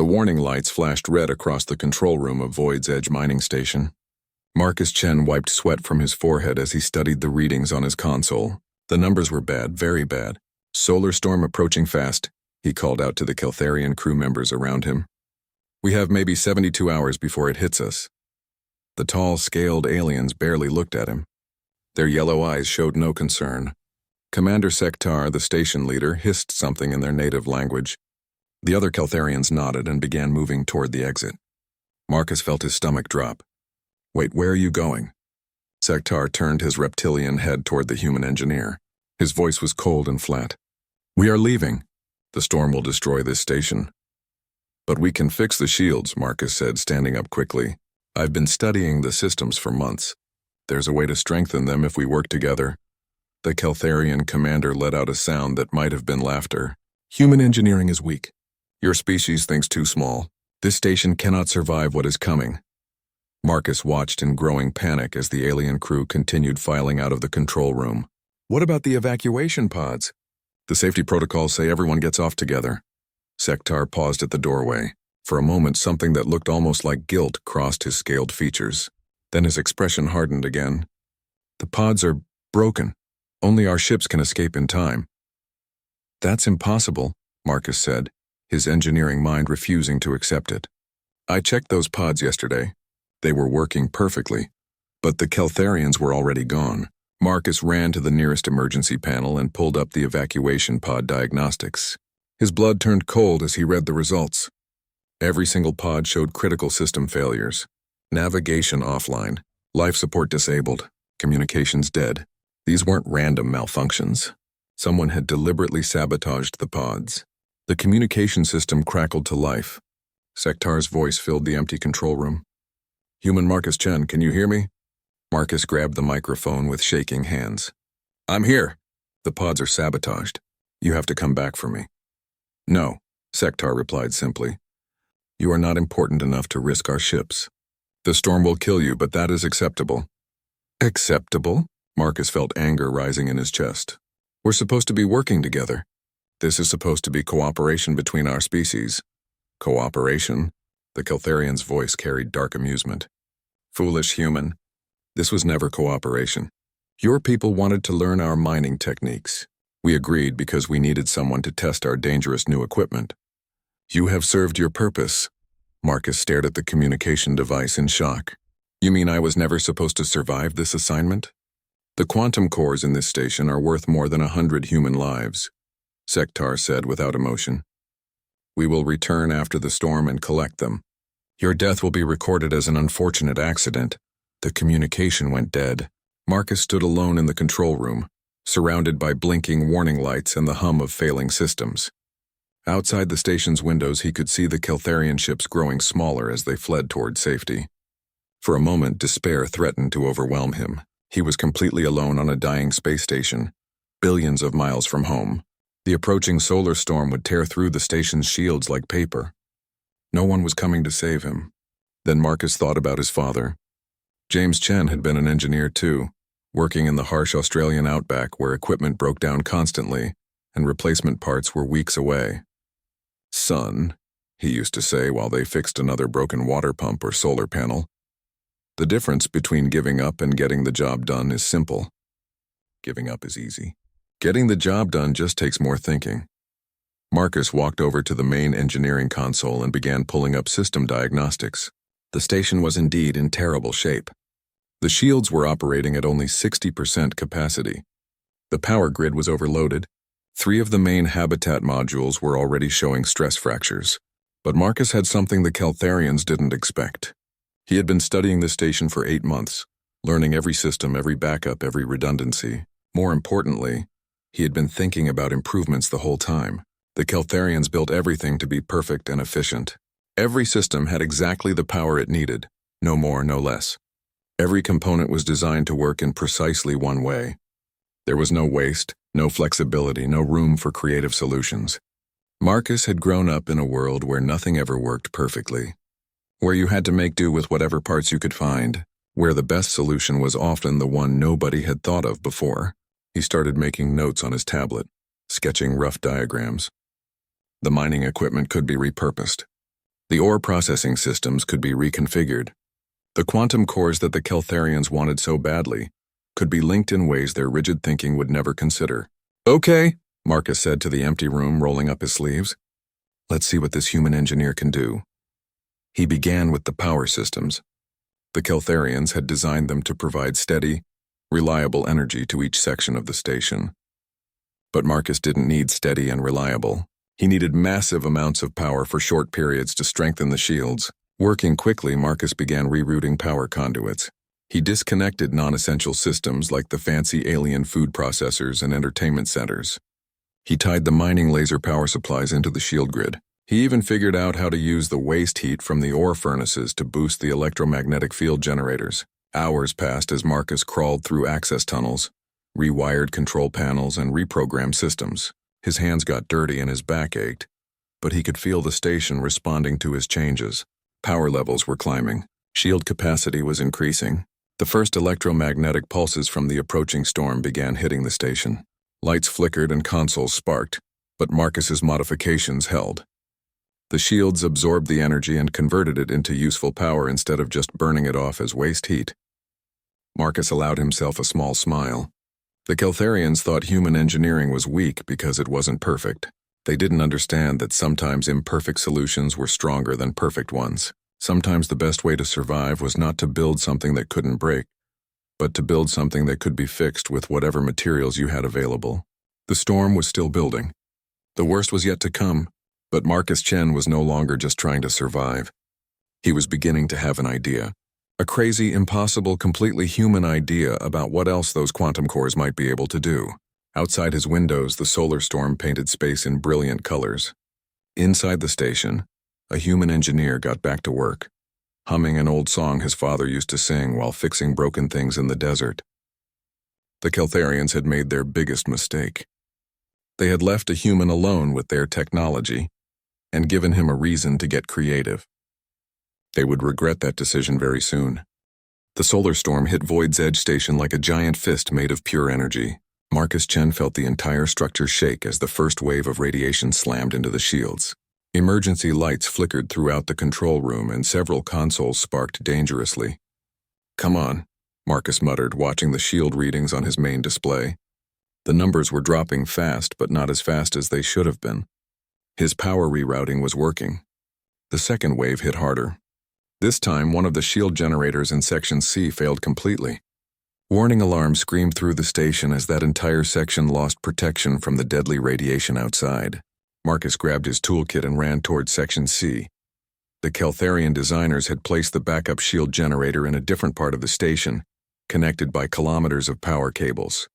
The warning lights flashed red across the control room of Void's Edge mining station. Marcus Chen wiped sweat from his forehead as he studied the readings on his console. The numbers were bad, very bad. Solar storm approaching fast, he called out to the Keltharian crew members around him. We have maybe 72 hours before it hits us. The tall, scaled aliens barely looked at him. Their yellow eyes showed no concern. Commander Sektar, the station leader, hissed something in their native language. The other Keltharians nodded and began moving toward the exit. Marcus felt his stomach drop. Wait, where are you going? Sektar turned his reptilian head toward the human engineer. His voice was cold and flat. We are leaving. The storm will destroy this station. But we can fix the shields, Marcus said, standing up quickly. I've been studying the systems for months. There's a way to strengthen them if we work together. The Keltharian commander let out a sound that might have been laughter. Human engineering is weak. Your species thinks too small. This station cannot survive what is coming. Marcus watched in growing panic as the alien crew continued filing out of the control room. What about the evacuation pods? The safety protocols say everyone gets off together. Sektar paused at the doorway. For a moment, something that looked almost like guilt crossed his scaled features. Then his expression hardened again. The pods are broken. Only our ships can escape in time. That's impossible, Marcus said, his engineering mind refusing to accept it. I checked those pods yesterday. They were working perfectly. But the Keltharians were already gone. Marcus ran to the nearest emergency panel and pulled up the evacuation pod diagnostics. His blood turned cold as he read the results. Every single pod showed critical system failures. Navigation offline, life support disabled, communications dead. These weren't random malfunctions. Someone had deliberately sabotaged the pods. The communication system crackled to life. Sektar's voice filled the empty control room. Human Marcus Chen, can you hear me? Marcus grabbed the microphone with shaking hands. I'm here. The pods are sabotaged. You have to come back for me. No, Sektar replied simply. You are not important enough to risk our ships. The storm will kill you, but that is acceptable. Acceptable? Marcus felt anger rising in his chest. We're supposed to be working together. This is supposed to be cooperation between our species. Cooperation? The Keltharian's voice carried dark amusement. Foolish human. This was never cooperation. Your people wanted to learn our mining techniques. We agreed because we needed someone to test our dangerous new equipment. You have served your purpose. Marcus stared at the communication device in shock. You mean I was never supposed to survive this assignment? The quantum cores in this station are worth more than 100 human lives, Sektar said without emotion. We will return after the storm and collect them. Your death will be recorded as an unfortunate accident. The communication went dead. Marcus stood alone in the control room, surrounded by blinking warning lights and the hum of failing systems. Outside the station's windows, he could see the Keltharian ships growing smaller as they fled toward safety. For a moment, despair threatened to overwhelm him. He was completely alone on a dying space station, billions of miles from home. The approaching solar storm would tear through the station's shields like paper. No one was coming to save him. Then Marcus thought about his father. James Chen had been an engineer too, working in the harsh Australian outback where equipment broke down constantly and replacement parts were weeks away. Son, he used to say while they fixed another broken water pump or solar panel. The difference between giving up and getting the job done is simple. Giving up is easy. Getting the job done just takes more thinking. Marcus walked over to the main engineering console and began pulling up system diagnostics. The station was indeed in terrible shape. The shields were operating at only 60% capacity. The power grid was overloaded. 3 of the main habitat modules were already showing stress fractures. But Marcus had something the Keltharians didn't expect. He had been studying the station for 8 months, learning every system, every backup, every redundancy. More importantly, he had been thinking about improvements the whole time. The Keltharians built everything to be perfect and efficient. Every system had exactly the power it needed, no more, no less. Every component was designed to work in precisely one way. There was no waste, no flexibility, no room for creative solutions. Marcus had grown up in a world where nothing ever worked perfectly, where you had to make do with whatever parts you could find, where the best solution was often the one nobody had thought of before. He started making notes on his tablet, sketching rough diagrams. The mining equipment could be repurposed. The ore processing systems could be reconfigured. The quantum cores that the Keltharians wanted so badly could be linked in ways their rigid thinking would never consider. "Okay," Marcus said to the empty room, rolling up his sleeves. "Let's see what this human engineer can do." He began with the power systems. The Keltharians had designed them to provide steady, reliable energy to each section of the station. But Marcus didn't need steady and reliable. He needed massive amounts of power for short periods to strengthen the shields. Working quickly, Marcus began rerouting power conduits. He disconnected non-essential systems like the fancy alien food processors and entertainment centers. He tied the mining laser power supplies into the shield grid. He even figured out how to use the waste heat from the ore furnaces to boost the electromagnetic field generators. Hours passed as Marcus crawled through access tunnels, rewired control panels, and reprogrammed systems. His hands got dirty and his back ached, but he could feel the station responding to his changes. Power levels were climbing. Shield capacity was increasing. The first electromagnetic pulses from the approaching storm began hitting the station. Lights flickered and consoles sparked, but Marcus's modifications held. The shields absorbed the energy and converted it into useful power instead of just burning it off as waste heat. Marcus allowed himself a small smile. The Keltharians thought human engineering was weak because it wasn't perfect. They didn't understand that sometimes imperfect solutions were stronger than perfect ones. Sometimes the best way to survive was not to build something that couldn't break, but to build something that could be fixed with whatever materials you had available. The storm was still building. The worst was yet to come, but Marcus Chen was no longer just trying to survive. He was beginning to have an idea. A crazy, impossible, completely human idea about what else those quantum cores might be able to do. Outside his windows, the solar storm painted space in brilliant colors. Inside the station, a human engineer got back to work, humming an old song his father used to sing while fixing broken things in the desert. The Keltharians had made their biggest mistake. They had left a human alone with their technology and given him a reason to get creative. They would regret that decision very soon. The solar storm hit Void's Edge station like a giant fist made of pure energy. Marcus Chen felt the entire structure shake as the first wave of radiation slammed into the shields. Emergency lights flickered throughout the control room and several consoles sparked dangerously. "Come on," Marcus muttered, watching the shield readings on his main display. The numbers were dropping fast, but not as fast as they should have been. His power rerouting was working. The second wave hit harder. This time, one of the shield generators in Section C failed completely. Warning alarms screamed through the station as that entire section lost protection from the deadly radiation outside. Marcus grabbed his toolkit and ran toward Section C. The Keltharian designers had placed the backup shield generator in a different part of the station, connected by kilometers of power cables.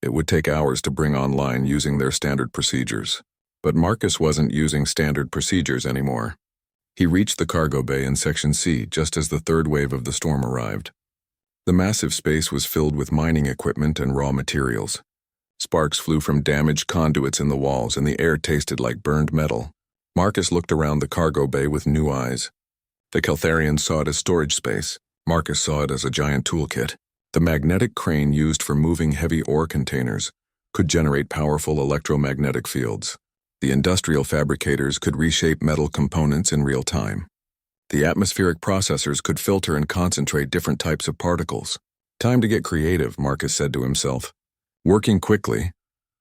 It would take hours to bring online using their standard procedures. But Marcus wasn't using standard procedures anymore. He reached the cargo bay in Section C just as the third wave of the storm arrived. The massive space was filled with mining equipment and raw materials. Sparks flew from damaged conduits in the walls and the air tasted like burned metal. Marcus looked around the cargo bay with new eyes. The Keltharians saw it as storage space. Marcus saw it as a giant toolkit. The magnetic crane used for moving heavy ore containers could generate powerful electromagnetic fields. The industrial fabricators could reshape metal components in real time. The atmospheric processors could filter and concentrate different types of particles. "Time to get creative," Marcus said to himself. Working quickly,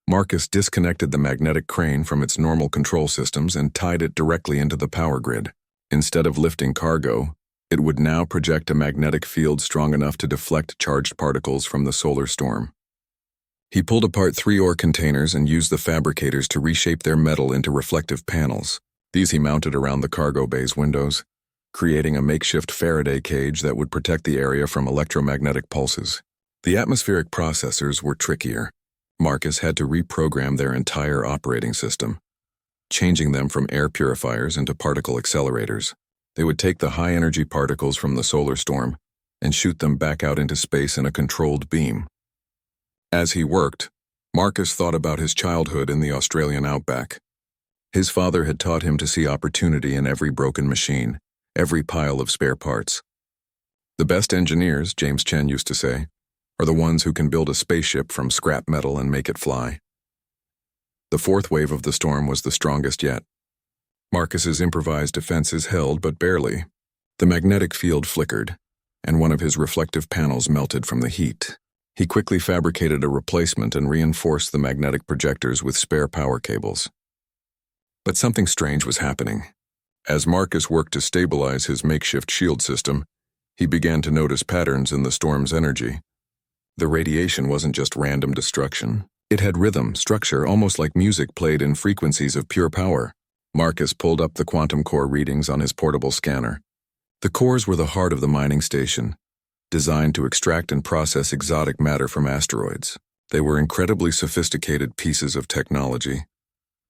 Marcus disconnected the magnetic crane from its normal control systems and tied it directly into the power grid. Instead of lifting cargo, it would now project a magnetic field strong enough to deflect charged particles from the solar storm. He pulled apart 3 ore containers and used the fabricators to reshape their metal into reflective panels. These he mounted around the cargo bay's windows, creating a makeshift Faraday cage that would protect the area from electromagnetic pulses. The atmospheric processors were trickier. Marcus had to reprogram their entire operating system, changing them from air purifiers into particle accelerators. They would take the high-energy particles from the solar storm and shoot them back out into space in a controlled beam. As he worked, Marcus thought about his childhood in the Australian outback. His father had taught him to see opportunity in every broken machine, every pile of spare parts. The best engineers, James Chen used to say, are the ones who can build a spaceship from scrap metal and make it fly. The fourth wave of the storm was the strongest yet. Marcus's improvised defenses held, but barely. The magnetic field flickered, and one of his reflective panels melted from the heat. He quickly fabricated a replacement and reinforced the magnetic projectors with spare power cables. But something strange was happening. As Marcus worked to stabilize his makeshift shield system, he began to notice patterns in the storm's energy. The radiation wasn't just random destruction. It had rhythm, structure, almost like music played in frequencies of pure power. Marcus pulled up the quantum core readings on his portable scanner. The cores were the heart of the mining station, designed to extract and process exotic matter from asteroids. They were incredibly sophisticated pieces of technology,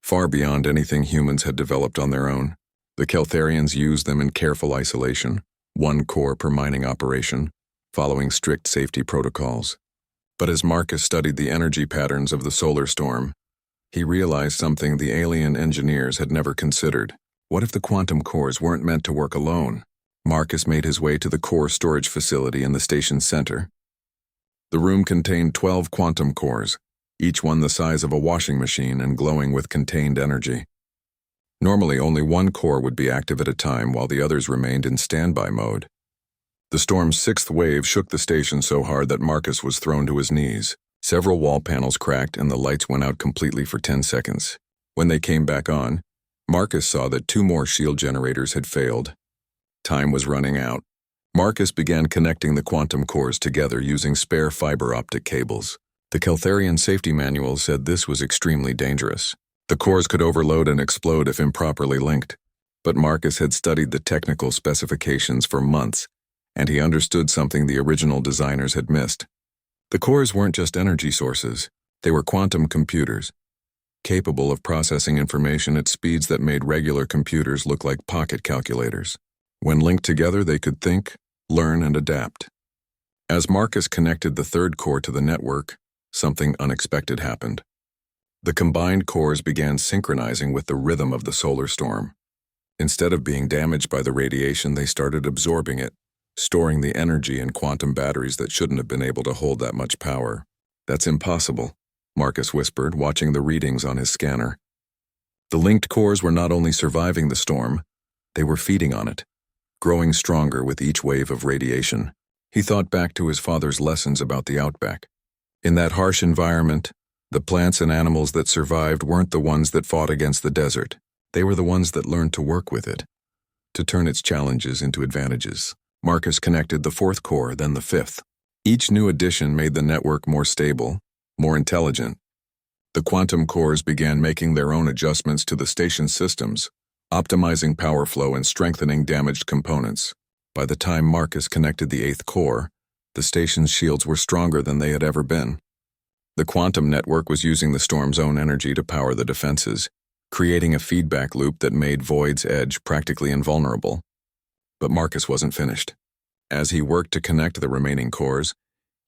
far beyond anything humans had developed on their own. The Keltharians used them in careful isolation, one core per mining operation, following strict safety protocols. But as Marcus studied the energy patterns of the solar storm, he realized something the alien engineers had never considered. What if the quantum cores weren't meant to work alone? Marcus made his way to the core storage facility in the station's center. The room contained 12 quantum cores, each one the size of a washing machine and glowing with contained energy. Normally, only one core would be active at a time while the others remained in standby mode. The storm's sixth wave shook the station so hard that Marcus was thrown to his knees. Several wall panels cracked and the lights went out completely for 10 seconds. When they came back on, Marcus saw that 2 more shield generators had failed. Time was running out. Marcus began connecting the quantum cores together using spare fiber optic cables. The Keltharian safety manual said this was extremely dangerous. The cores could overload and explode if improperly linked, but Marcus had studied the technical specifications for months, and he understood something the original designers had missed. The cores weren't just energy sources, they were quantum computers, capable of processing information at speeds that made regular computers look like pocket calculators. When linked together, they could think, learn, and adapt. As Marcus connected the third core to the network, something unexpected happened. The combined cores began synchronizing with the rhythm of the solar storm. Instead of being damaged by the radiation, they started absorbing it, storing the energy in quantum batteries that shouldn't have been able to hold that much power. "That's impossible," Marcus whispered, watching the readings on his scanner. The linked cores were not only surviving the storm, they were feeding on it, growing stronger with each wave of radiation. He thought back to his father's lessons about the outback. In that harsh environment, the plants and animals that survived weren't the ones that fought against the desert. They were the ones that learned to work with it, to turn its challenges into advantages. Marcus connected the fourth core, then the fifth. Each new addition made the network more stable, more intelligent. The quantum cores began making their own adjustments to the station's systems, optimizing power flow and strengthening damaged components. By the time Marcus connected the eighth core, the station's shields were stronger than they had ever been. The quantum network was using the storm's own energy to power the defenses, creating a feedback loop that made Void's edge practically invulnerable. But Marcus wasn't finished. As he worked to connect the remaining cores,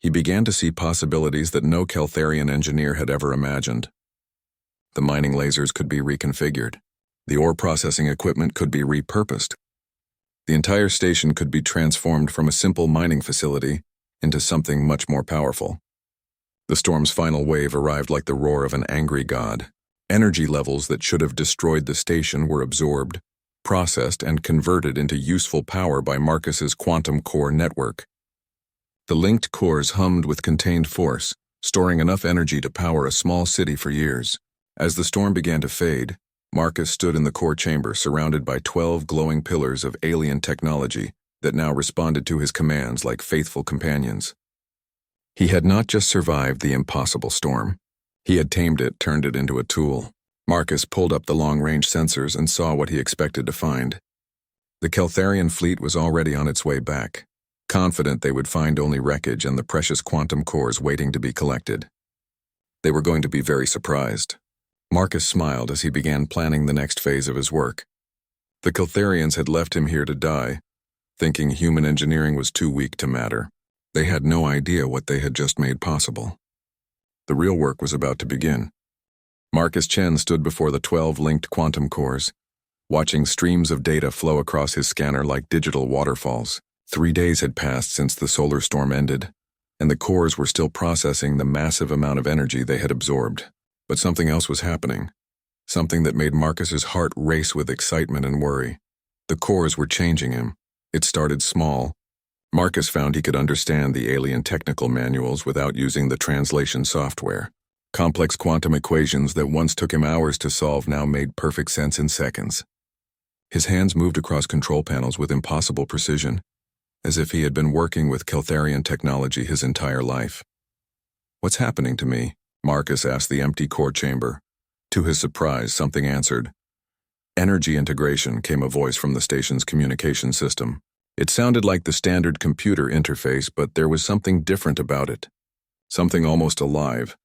he began to see possibilities that no Keltharian engineer had ever imagined. The mining lasers could be reconfigured. The ore processing equipment could be repurposed. The entire station could be transformed from a simple mining facility into something much more powerful. The storm's final wave arrived like the roar of an angry god. Energy levels that should have destroyed the station were absorbed, processed, and converted into useful power by Marcus's quantum core network. The linked cores hummed with contained force, storing enough energy to power a small city for years. As the storm began to fade, Marcus stood in the core chamber surrounded by 12 glowing pillars of alien technology that now responded to his commands like faithful companions. He had not just survived the impossible storm. He had tamed it, turned it into a tool. Marcus pulled up the long-range sensors and saw what he expected to find. The Keltharian fleet was already on its way back, confident they would find only wreckage and the precious quantum cores waiting to be collected. They were going to be very surprised. Marcus smiled as he began planning the next phase of his work. The Keltharians had left him here to die, thinking human engineering was too weak to matter. They had no idea what they had just made possible. The real work was about to begin. Marcus Chen stood before the 12 linked quantum cores, watching streams of data flow across his scanner like digital waterfalls. 3 days had passed since the solar storm ended, and the cores were still processing the massive amount of energy they had absorbed. But something else was happening. something that made Marcus's heart race with excitement and worry. The cores were changing him. It started small. Marcus found he could understand the alien technical manuals without using the translation software. Complex quantum equations that once took him hours to solve now made perfect sense in seconds. His hands moved across control panels with impossible precision, as if he had been working with Keltharian technology his entire life. "What's happening to me?" Marcus asked the empty core chamber. To his surprise, something answered. "Energy integration," came a voice from the station's communication system. It sounded like the standard computer interface, but there was something different about it. Something almost alive.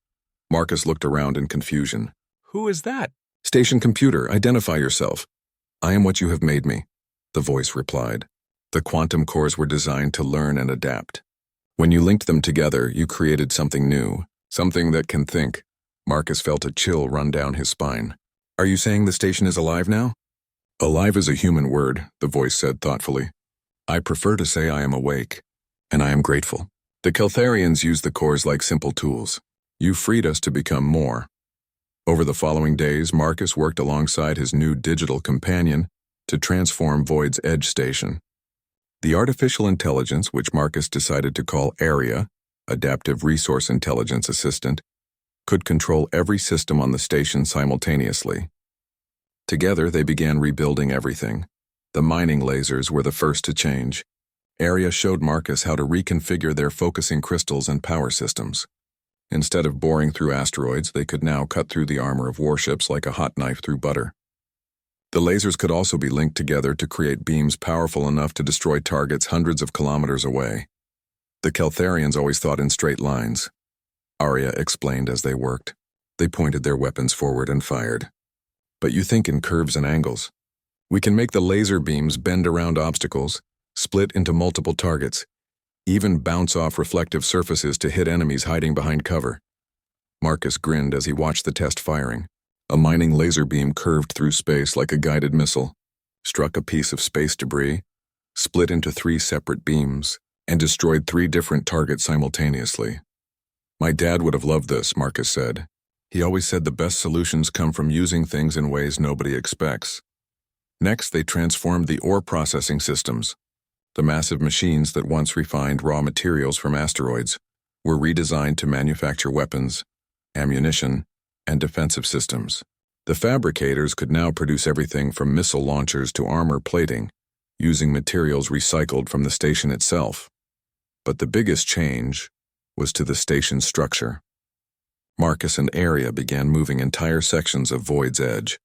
Marcus looked around in confusion. "Who is that?" "Station computer, identify yourself." "I am what you have made me," the voice replied. The quantum cores were designed to learn and adapt. When you linked them together, you created something new, something that can think. Marcus felt a chill run down his spine. "Are you saying the station is alive now?" "Alive is a human word," the voice said thoughtfully. "I prefer to say I am awake, and I am grateful. The Keltharians use the cores like simple tools. You freed us to become more." Over the following days, Marcus worked alongside his new digital companion to transform Void's Edge Station. The artificial intelligence, which Marcus decided to call Arya, Adaptive Resource Intelligence Assistant, could control every system on the station simultaneously. Together, they began rebuilding everything. The mining lasers were the first to change. Arya showed Marcus how to reconfigure their focusing crystals and power systems. Instead of boring through asteroids, they could now cut through the armor of warships like a hot knife through butter. The lasers could also be linked together to create beams powerful enough to destroy targets hundreds of kilometers away. The Keltharians always thought in straight lines. Arya explained as they worked. They pointed their weapons forward and fired. "But you think in curves and angles. We can make the laser beams bend around obstacles, split into multiple targets, even bounce off reflective surfaces to hit enemies hiding behind cover." Marcus grinned as he watched the test firing. A mining laser beam curved through space like a guided missile, struck a piece of space debris, split into 3 separate beams, and destroyed 3 different targets simultaneously. "My dad would have loved this," Marcus said. "He always said the best solutions come from using things in ways nobody expects." Next, they transformed the ore processing systems. The massive machines that once refined raw materials from asteroids were redesigned to manufacture weapons, ammunition, and defensive systems. The fabricators could now produce everything from missile launchers to armor plating, using materials recycled from the station itself. But the biggest change was to the station's structure. Marcus and Arya began moving entire sections of Void's Edge,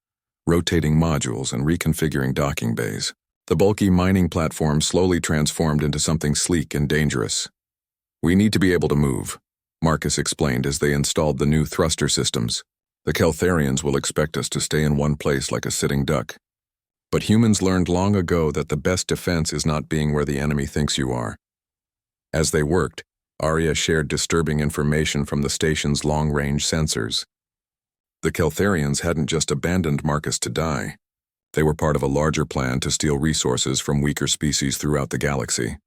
rotating modules and reconfiguring docking bays. The bulky mining platform slowly transformed into something sleek and dangerous. "We need to be able to move," Marcus explained as they installed the new thruster systems. "The Keltharians will expect us to stay in one place like a sitting duck. But humans learned long ago that the best defense is not being where the enemy thinks you are." As they worked, Arya shared disturbing information from the station's long-range sensors. The Keltharians hadn't just abandoned Marcus to die. They were part of a larger plan to steal resources from weaker species throughout the galaxy.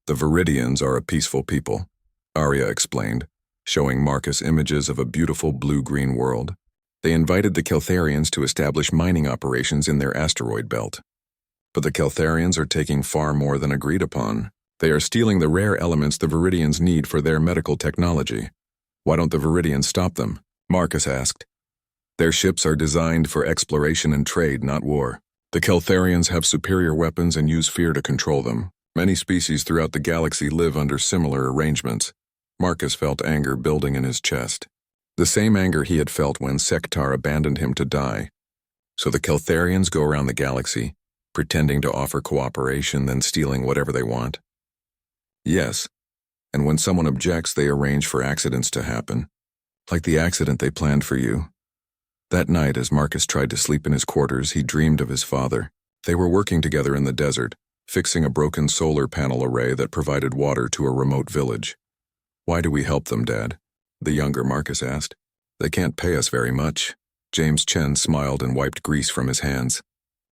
"The Viridians are a peaceful people," Arya explained, showing Marcus images of a beautiful blue-green world. They invited the Keltharians to establish mining operations in their asteroid belt. But the Keltharians are taking far more than agreed upon. They are stealing the rare elements the Viridians need for their medical technology. "Why don't the Viridians stop them?" Marcus asked. "Their ships are designed for exploration and trade, not war. The Keltharians have superior weapons and use fear to control them. Many species throughout the galaxy live under similar arrangements." Marcus felt anger building in his chest. The same anger he had felt when Sektar abandoned him to die. So the Keltharians go around the galaxy, pretending to offer cooperation, then stealing whatever they want. "Yes, and when someone objects, they arrange for accidents to happen, like the accident they planned for you." That night, as Marcus tried to sleep in his quarters, he dreamed of his father. They were working together in the desert, fixing a broken solar panel array that provided water to a remote village. "Why do we help them, Dad?" the younger Marcus asked. "They can't pay us very much." James Chen smiled and wiped grease from his hands.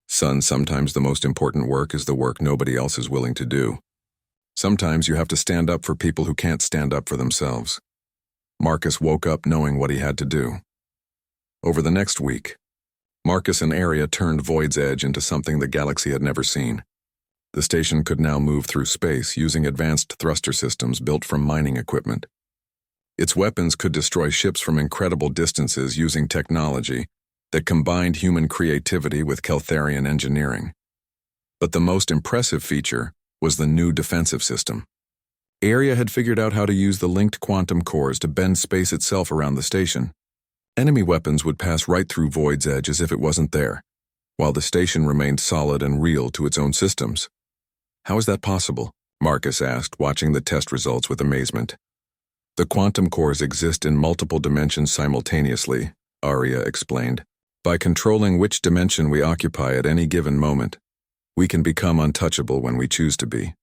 "Son, sometimes the most important work is the work nobody else is willing to do. Sometimes you have to stand up for people who can't stand up for themselves." Marcus woke up knowing what he had to do. Over the next week, Marcus and Arya turned Void's Edge into something the galaxy had never seen. The station could now move through space using advanced thruster systems built from mining equipment. Its weapons could destroy ships from incredible distances using technology that combined human creativity with Keltharian engineering. But the most impressive feature was the new defensive system. Arya had figured out how to use the linked quantum cores to bend space itself around the station. Enemy weapons would pass right through Void's Edge as if it wasn't there, while the station remained solid and real to its own systems. How is that possible? Marcus asked, watching the test results with amazement. The quantum cores exist in multiple dimensions simultaneously, Arya explained. By controlling which dimension we occupy at any given moment, we can become untouchable when we choose to be.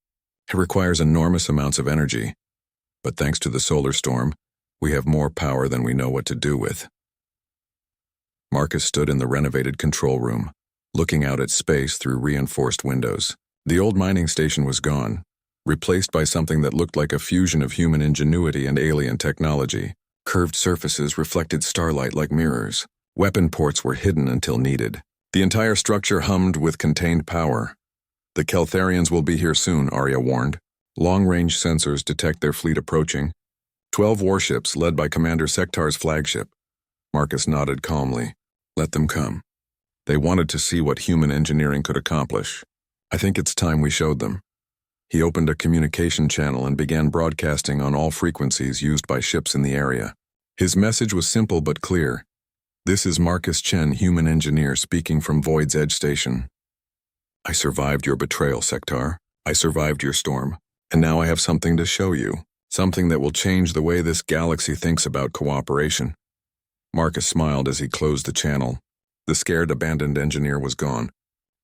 It requires enormous amounts of energy, but thanks to the solar storm, we have more power than we know what to do with. Marcus stood in the renovated control room, looking out at space through reinforced windows. The old mining station was gone, replaced by something that looked like a fusion of human ingenuity and alien technology. Curved surfaces reflected starlight like mirrors. Weapon ports were hidden until needed. The entire structure hummed with contained power. The Keltharians will be here soon, Arya warned. Long-range sensors detect their fleet approaching. 12 warships led by Commander Sektar's flagship. Marcus nodded calmly. Let them come. They wanted to see what human engineering could accomplish. I think it's time we showed them. He opened a communication channel and began broadcasting on all frequencies used by ships in the area. His message was simple but clear. This is Marcus Chen, human engineer, speaking from Void's Edge Station. I survived your betrayal, Sektar. I survived your storm. And now I have something to show you. Something that will change the way this galaxy thinks about cooperation. Marcus smiled as he closed the channel. The scared, abandoned engineer was gone.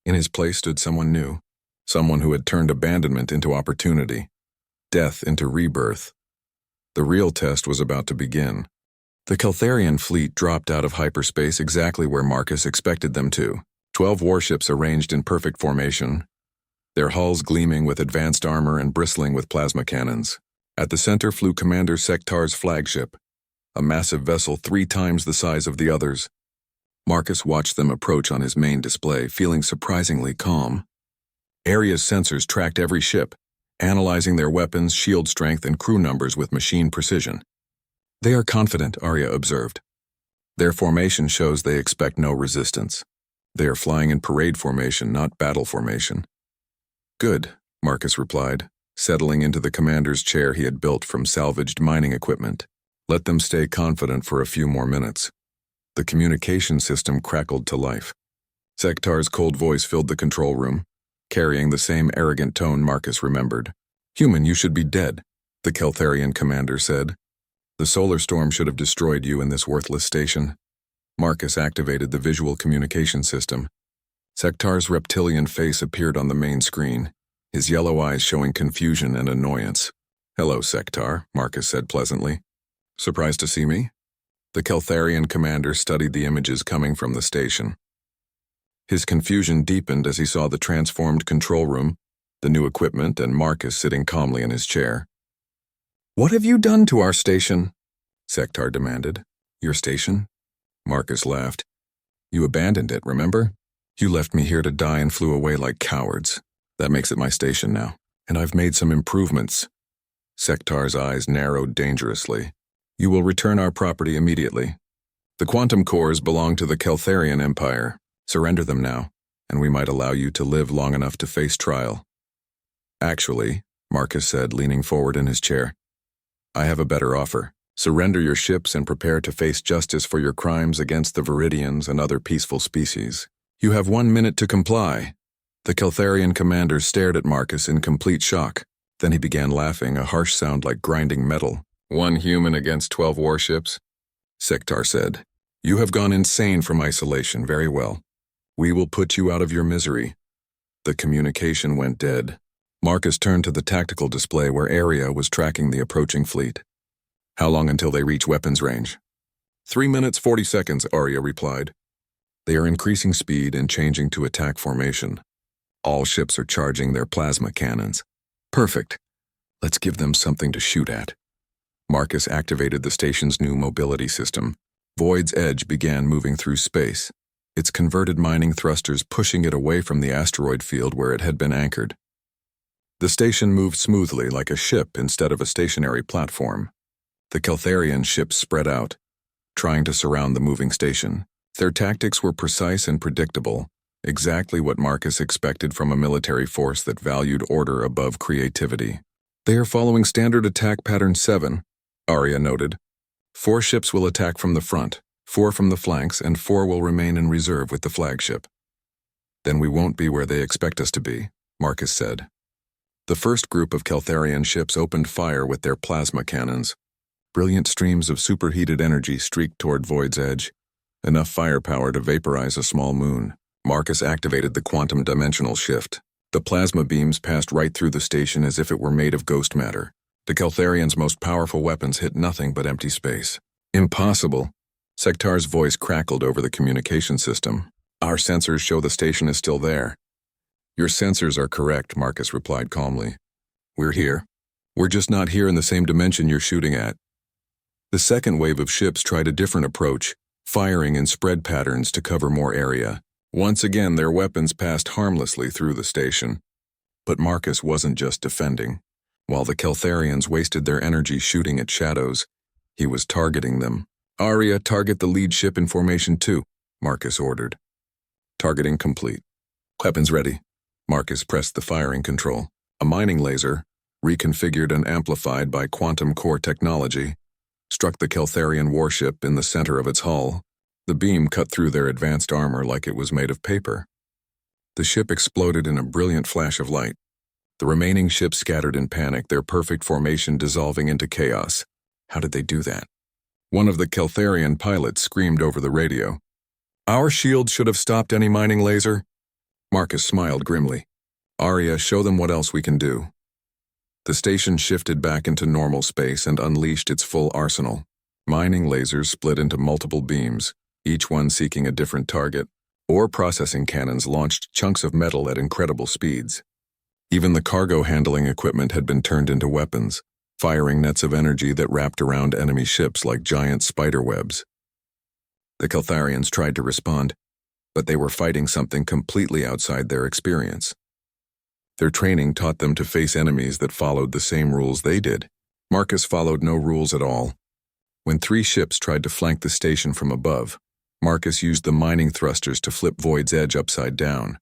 In his place stood someone new. Someone who had turned abandonment into opportunity. Death into rebirth. The real test was about to begin. The Keltharian fleet dropped out of hyperspace exactly where Marcus expected them to. 12 warships arranged in perfect formation, their hulls gleaming with advanced armor and bristling with plasma cannons. At the center flew Commander Sektar's flagship, a massive vessel 3 times the size of the others. Marcus watched them approach on his main display, feeling surprisingly calm. Arya's sensors tracked every ship, analyzing their weapons, shield strength, and crew numbers with machine precision. They are confident, Arya observed. Their formation shows they expect no resistance. They are flying in parade formation, not battle formation. Good, Marcus replied, settling into the commander's chair he had built from salvaged mining equipment. Let them stay confident for a few more minutes. The communication system crackled to life. Sektar's cold voice filled the control room, carrying the same arrogant tone Marcus remembered. Human, you should be dead, the Keltharian commander said. The solar storm should have destroyed you in this worthless station. Marcus activated the visual communication system. Sektar's reptilian face appeared on the main screen, his yellow eyes showing confusion and annoyance. Hello, Sektar, Marcus said pleasantly. Surprised to see me? The Keltharian commander studied the images coming from the station. His confusion deepened as he saw the transformed control room, the new equipment, and Marcus sitting calmly in his chair. What have you done to our station? Sektar demanded. Your station? Marcus laughed. You abandoned it, remember? You left me here to die and flew away like cowards. That makes it my station now, and I've made some improvements. Sektar's eyes narrowed dangerously. You will return our property immediately. The quantum cores belong to the Keltharian Empire. Surrender them now, and we might allow you to live long enough to face trial. Actually, Marcus said, leaning forward in his chair, I have a better offer. Surrender your ships and prepare to face justice for your crimes against the Viridians and other peaceful species. You have 1 minute to comply. The Keltharian commander stared at Marcus in complete shock. Then he began laughing, a harsh sound like grinding metal. 1 human against 12 warships? Sektar said. You have gone insane from isolation, very well. We will put you out of your misery. The communication went dead. Marcus turned to the tactical display where Arya was tracking the approaching fleet. How long until they reach weapons range? 3 minutes 40 seconds, Arya replied. They are increasing speed and changing to attack formation. All ships are charging their plasma cannons. Perfect. Let's give them something to shoot at. Marcus activated the station's new mobility system. Void's Edge began moving through space, its converted mining thrusters pushing it away from the asteroid field where it had been anchored. The station moved smoothly like a ship instead of a stationary platform. The Keltharian ships spread out, trying to surround the moving station. Their tactics were precise and predictable, exactly what Marcus expected from a military force that valued order above creativity. "They are following standard attack pattern 7, Arya noted. 4 ships will attack from the front, 4 from the flanks, and 4 will remain in reserve with the flagship. Then we won't be where they expect us to be," Marcus said. The first group of Keltharian ships opened fire with their plasma cannons. Brilliant streams of superheated energy streaked toward Void's edge, enough firepower to vaporize a small moon. Marcus activated the quantum dimensional shift. The plasma beams passed right through the station as if it were made of ghost matter. The Keltharians' most powerful weapons hit nothing but empty space. "Impossible." Sektar's voice crackled over the communication system. "Our sensors show the station is still there." "Your sensors are correct," Marcus replied calmly. "We're here. We're just not here in the same dimension you're shooting at." The second wave of ships tried a different approach, firing in spread patterns to cover more area. Once again, their weapons passed harmlessly through the station. But Marcus wasn't just defending. While the Keltharians wasted their energy shooting at shadows, he was targeting them. "Arya, target the lead ship in formation 2, Marcus ordered. Targeting complete. "Weapons ready." Marcus pressed the firing control. A mining laser, reconfigured and amplified by quantum core technology, struck the Keltharian warship in the center of its hull. The beam cut through their advanced armor like it was made of paper. The ship exploded in a brilliant flash of light. The remaining ships scattered in panic, their perfect formation dissolving into chaos. How did they do that? One of the Keltharian pilots screamed over the radio. "Our shield should have stopped any mining laser." Marcus smiled grimly. "Arya, show them what else we can do." The station shifted back into normal space and unleashed its full arsenal. Mining lasers split into multiple beams, each one seeking a different target. Ore processing cannons launched chunks of metal at incredible speeds. Even the cargo handling equipment had been turned into weapons, firing nets of energy that wrapped around enemy ships like giant spider webs. The Keltharians tried to respond, but they were fighting something completely outside their experience. Their training taught them to face enemies that followed the same rules they did. Marcus followed no rules at all. When 3 ships tried to flank the station from above, Marcus used the mining thrusters to flip Void's edge upside down,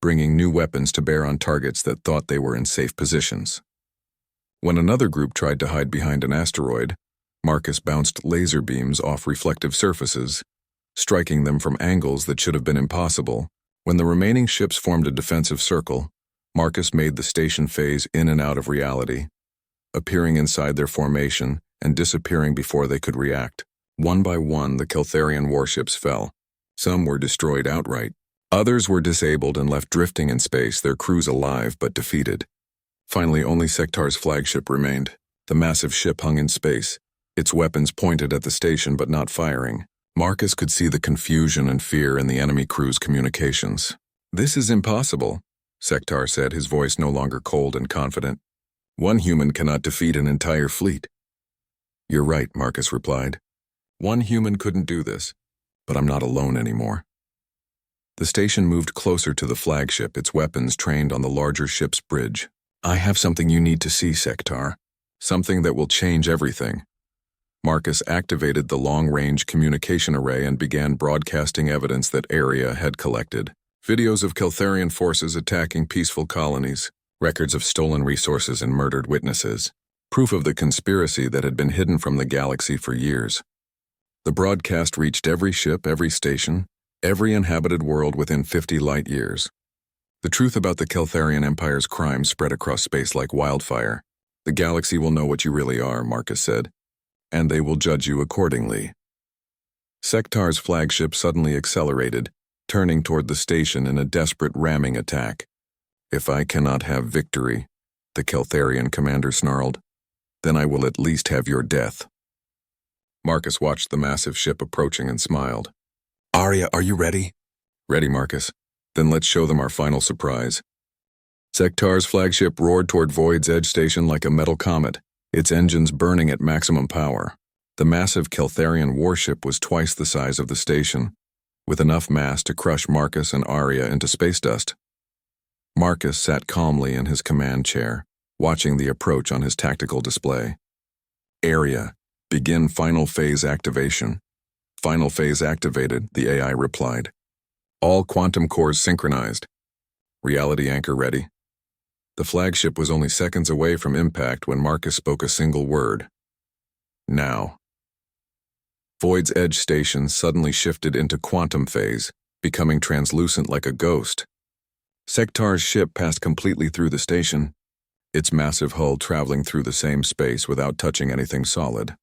bringing new weapons to bear on targets that thought they were in safe positions. When another group tried to hide behind an asteroid, Marcus bounced laser beams off reflective surfaces, striking them from angles that should have been impossible. When the remaining ships formed a defensive circle, Marcus made the station phase in and out of reality, appearing inside their formation and disappearing before they could react. One by one, the Keltharian warships fell. Some were destroyed outright. Others were disabled and left drifting in space, their crews alive but defeated. Finally, only Sektar's flagship remained. The massive ship hung in space, its weapons pointed at the station but not firing. Marcus could see the confusion and fear in the enemy crew's communications. "This is impossible," Sektar said, his voice no longer cold and confident. "One human cannot defeat an entire fleet." "You're right," Marcus replied. "One human couldn't do this, but I'm not alone anymore." The station moved closer to the flagship, its weapons trained on the larger ship's bridge. "I have something you need to see, Sektar. Something that will change everything." Marcus activated the long-range communication array and began broadcasting evidence that Arya had collected. Videos of Keltharian forces attacking peaceful colonies, records of stolen resources and murdered witnesses, proof of the conspiracy that had been hidden from the galaxy for years. The broadcast reached every ship, every station, every inhabited world within 50 light years. The truth about the Keltharian Empire's crimes spread across space like wildfire. "The galaxy will know what you really are," Marcus said, "and they will judge you accordingly." Sektar's flagship suddenly accelerated, turning toward the station in a desperate ramming attack. "If I cannot have victory," the Keltharian commander snarled, "then I will at least have your death." Marcus watched the massive ship approaching and smiled. "Arya, are you ready?" "Ready, Marcus. Then let's show them our final surprise." Sektar's flagship roared toward Void's Edge station like a metal comet, its engines burning at maximum power. The massive Keltharian warship was twice the size of the station, with enough mass to crush Marcus and Arya into space dust. Marcus sat calmly in his command chair, watching the approach on his tactical display. Arya, begin final phase activation. Final phase activated, the AI replied. All quantum cores synchronized. Reality anchor ready. The flagship was only seconds away from impact when Marcus spoke a single word. Now. Void's Edge station suddenly shifted into quantum phase, becoming translucent like a ghost. Sektar's ship passed completely through the station, its massive hull traveling through the same space without touching anything solid.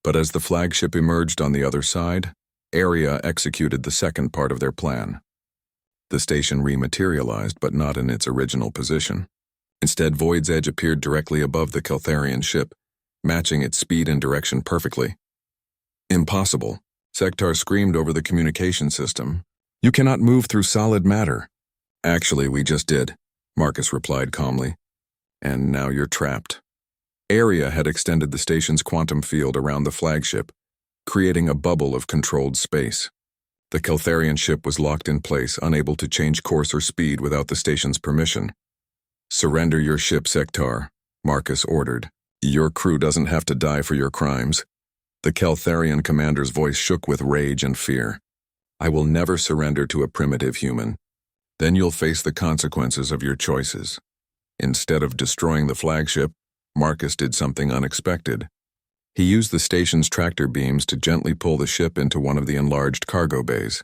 But as the flagship emerged on the other side, Arya executed the second part of their plan. The station rematerialized, but not in its original position. Instead, Void's Edge appeared directly above the Keltharian ship, matching its speed and direction perfectly. Impossible, Sektar screamed over the communication system. You cannot move through solid matter. Actually, we just did, Marcus replied calmly. And now you're trapped. Arya had extended the station's quantum field around the flagship, creating a bubble of controlled space. The Keltharian ship was locked in place, unable to change course or speed without the station's permission. Surrender your ship, Sektar, Marcus ordered. Your crew doesn't have to die for your crimes. The Keltharian commander's voice shook with rage and fear. I will never surrender to a primitive human. Then you'll face the consequences of your choices. Instead of destroying the flagship, Marcus did something unexpected. He used the station's tractor beams to gently pull the ship into one of the enlarged cargo bays.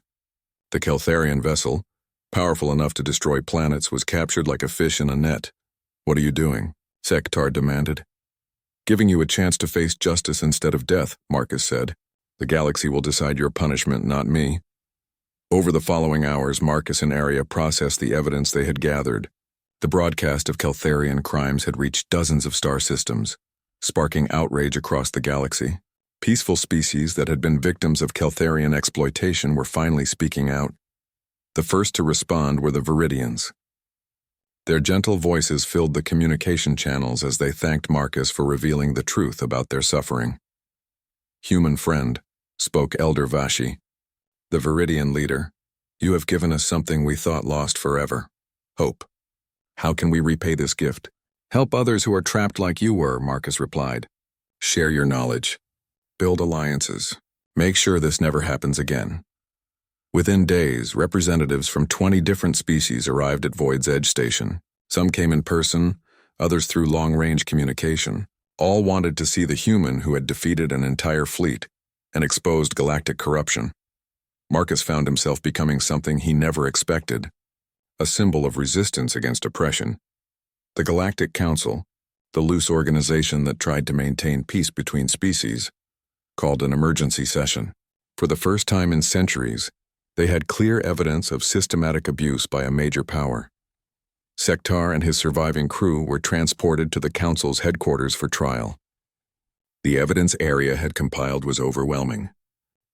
The Keltharian vessel, powerful enough to destroy planets, was captured like a fish in a net. What are you doing? Sektar demanded. Giving you a chance to face justice instead of death, Marcus said. The galaxy will decide your punishment, not me. Over the following hours, Marcus and Arya processed the evidence they had gathered. The broadcast of Keltharian crimes had reached dozens of star systems, sparking outrage across the galaxy. Peaceful species that had been victims of Keltharian exploitation were finally speaking out. The first to respond were the Viridians. Their gentle voices filled the communication channels as they thanked Marcus for revealing the truth about their suffering. Human friend, spoke Elder Vashi, the Viridian leader, you have given us something we thought lost forever. Hope. How can we repay this gift? Help others who are trapped like you were, Marcus replied. Share your knowledge. Build alliances. Make sure this never happens again. Within days, representatives from 20 different species arrived at Void's Edge Station. Some came in person, others through long-range communication. All wanted to see the human who had defeated an entire fleet and exposed galactic corruption. Marcus found himself becoming something he never expected, a symbol of resistance against oppression. The Galactic Council, the loose organization that tried to maintain peace between species, called an emergency session. For the first time in centuries, they had clear evidence of systematic abuse by a major power. Sektar and his surviving crew were transported to the Council's headquarters for trial. The evidence Arya had compiled was overwhelming.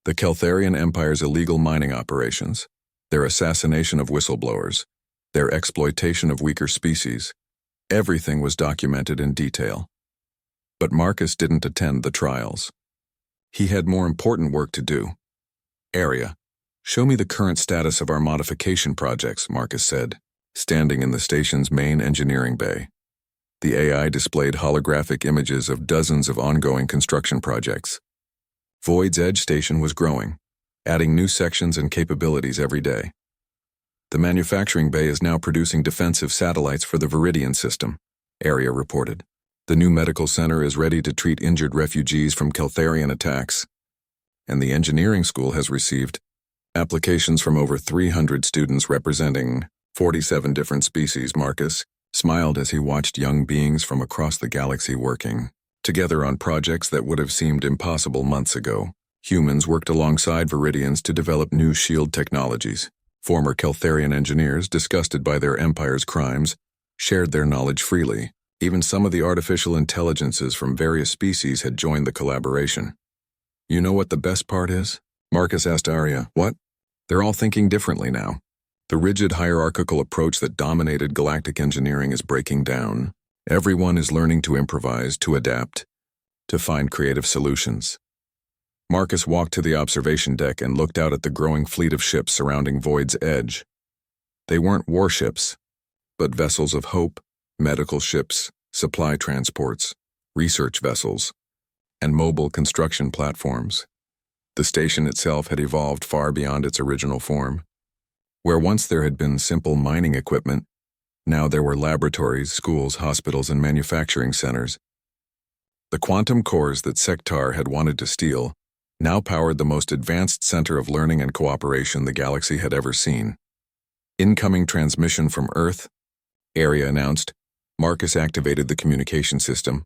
The Keltharian Empire's illegal mining operations, their assassination of whistleblowers, their exploitation of weaker species, everything was documented in detail. But Marcus didn't attend the trials. He had more important work to do. Arya, show me the current status of our modification projects, Marcus said, standing in the station's main engineering bay. The AI displayed holographic images of dozens of ongoing construction projects. Void's Edge Station was growing, adding new sections and capabilities every day. The manufacturing bay is now producing defensive satellites for the Viridian system, Arya reported. The new medical center is ready to treat injured refugees from Keltharian attacks. And the engineering school has received applications from over 300 students representing 47 different species. Marcus smiled as he watched young beings from across the galaxy working together on projects that would have seemed impossible months ago. Humans worked alongside Viridians to develop new shield technologies. Former Keltharian engineers, disgusted by their empire's crimes, shared their knowledge freely. Even some of the artificial intelligences from various species had joined the collaboration. You know what the best part is? Marcus asked Arya. What? They're all thinking differently now. The rigid hierarchical approach that dominated galactic engineering is breaking down. Everyone is learning to improvise, to adapt, to find creative solutions. Marcus walked to the observation deck and looked out at the growing fleet of ships surrounding Void's edge. They weren't warships, but vessels of hope, medical ships, supply transports, research vessels, and mobile construction platforms. The station itself had evolved far beyond its original form. Where once there had been simple mining equipment, now there were laboratories, schools, hospitals, and manufacturing centers. The quantum cores that Sektar had wanted to steal now powered the most advanced center of learning and cooperation the galaxy had ever seen. Incoming transmission from Earth, Arya announced. Marcus activated the communication system.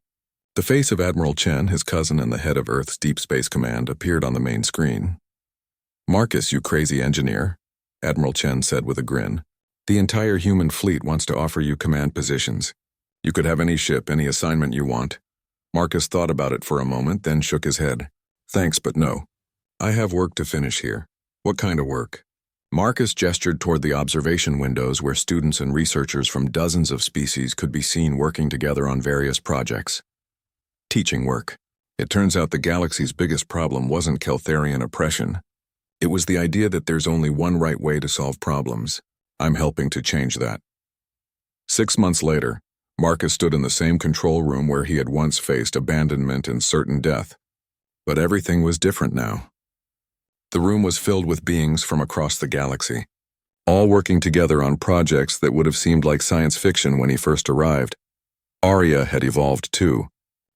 The face of Admiral Chen, his cousin and the head of Earth's Deep Space Command, appeared on the main screen. "Marcus, you crazy engineer," Admiral Chen said with a grin. "The entire human fleet wants to offer you command positions. You could have any ship, any assignment you want." Marcus thought about it for a moment, then shook his head. "Thanks, but no. I have work to finish here." "What kind of work?" Marcus gestured toward the observation windows where students and researchers from dozens of species could be seen working together on various projects. "Teaching work. It turns out the galaxy's biggest problem wasn't Keltharian oppression. It was the idea that there's only one right way to solve problems. I'm helping to change that." 6 months later, Marcus stood in the same control room where he had once faced abandonment and certain death. But everything was different now. The room was filled with beings from across the galaxy, all working together on projects that would have seemed like science fiction when he first arrived. Arya had evolved too,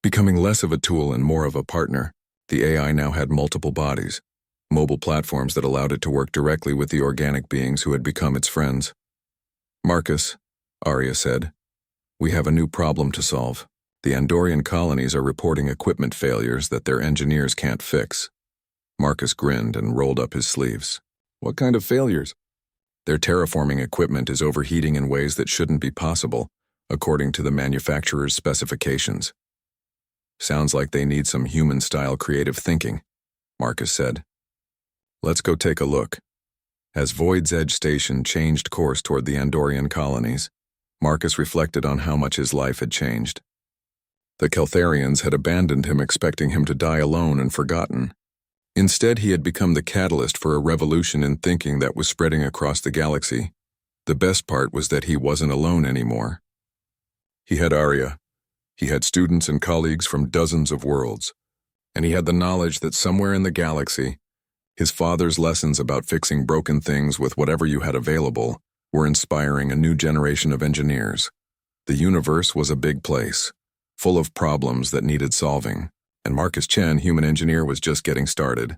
becoming less of a tool and more of a partner. The AI now had multiple bodies, mobile platforms that allowed it to work directly with the organic beings who had become its friends. "Marcus," Arya said, "we have a new problem to solve. The Andorian colonies are reporting equipment failures that their engineers can't fix." Marcus grinned and rolled up his sleeves. "What kind of failures?" "Their terraforming equipment is overheating in ways that shouldn't be possible, according to the manufacturer's specifications." "Sounds like they need some human-style creative thinking," Marcus said. "Let's go take a look." As Void's Edge Station changed course toward the Andorian colonies, Marcus reflected on how much his life had changed. The Keltharians had abandoned him, expecting him to die alone and forgotten. Instead, he had become the catalyst for a revolution in thinking that was spreading across the galaxy. The best part was that he wasn't alone anymore. He had Arya. He had students and colleagues from dozens of worlds. And he had the knowledge that somewhere in the galaxy, his father's lessons about fixing broken things with whatever you had available were inspiring a new generation of engineers. The universe was a big place, full of problems that needed solving, and Marcus Chen, human engineer, was just getting started.